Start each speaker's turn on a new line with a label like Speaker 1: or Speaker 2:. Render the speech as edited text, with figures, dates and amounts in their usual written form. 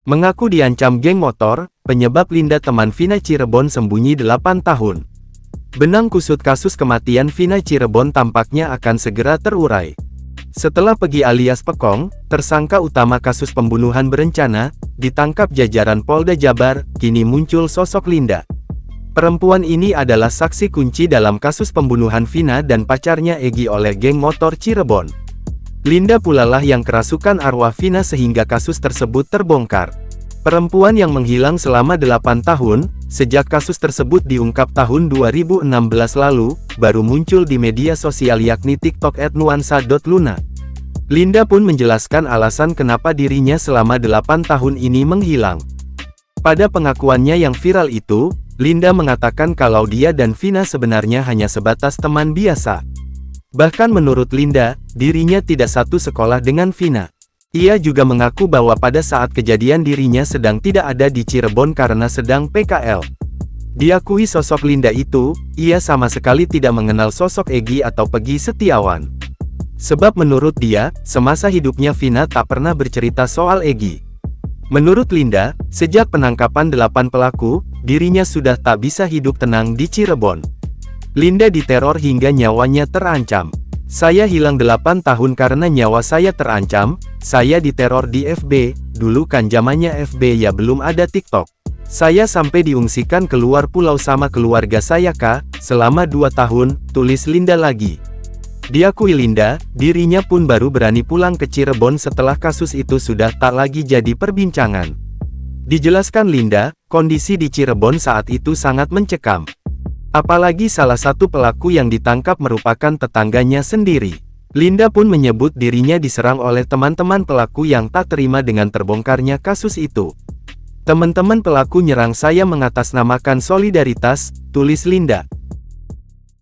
Speaker 1: Mengaku diancam geng motor, penyebab Linda teman Vina Cirebon sembunyi 8 tahun. Benang kusut kasus kematian Vina Cirebon tampaknya akan segera terurai. Setelah Pegi alias Pekong, tersangka utama kasus pembunuhan berencana, ditangkap jajaran Polda Jabar, kini muncul sosok Linda. Perempuan ini adalah saksi kunci dalam kasus pembunuhan Vina dan pacarnya Egi oleh geng motor Cirebon. Linda pulalah yang kerasukan arwah Vina sehingga kasus tersebut terbongkar. Perempuan yang menghilang selama 8 tahun, sejak kasus tersebut diungkap tahun 2016 lalu, baru muncul di media sosial yakni TikTok @nuansa.luna. Linda pun menjelaskan alasan kenapa dirinya selama 8 tahun ini menghilang. Pada pengakuannya yang viral itu, Linda mengatakan kalau dia dan Vina sebenarnya hanya sebatas teman biasa. Bahkan menurut Linda, dirinya tidak satu sekolah dengan Vina. Ia juga mengaku bahwa pada saat kejadian dirinya sedang tidak ada di Cirebon karena sedang PKL. Diakui sosok Linda itu, ia sama sekali tidak mengenal sosok Egi atau Pegi Setiawan. Sebab menurut dia, semasa hidupnya Vina tak pernah bercerita soal Egi. Menurut Linda, sejak penangkapan 8 pelaku, dirinya sudah tak bisa hidup tenang di Cirebon. Linda diteror hingga nyawanya terancam. Saya hilang 8 tahun karena nyawa saya terancam, saya diteror di FB, dulu kan zamannya FB ya belum ada TikTok. Saya sampai diungsikan keluar pulau sama keluarga saya kak, selama 2 tahun, tulis Linda lagi. Diakui Linda, dirinya pun baru berani pulang ke Cirebon setelah kasus itu sudah tak lagi jadi perbincangan. Dijelaskan Linda, kondisi di Cirebon saat itu sangat mencekam. Apalagi salah satu pelaku yang ditangkap merupakan tetangganya sendiri. Linda pun menyebut dirinya diserang oleh teman-teman pelaku yang tak terima dengan terbongkarnya kasus itu. Teman-teman pelaku nyerang saya mengatasnamakan solidaritas, tulis Linda.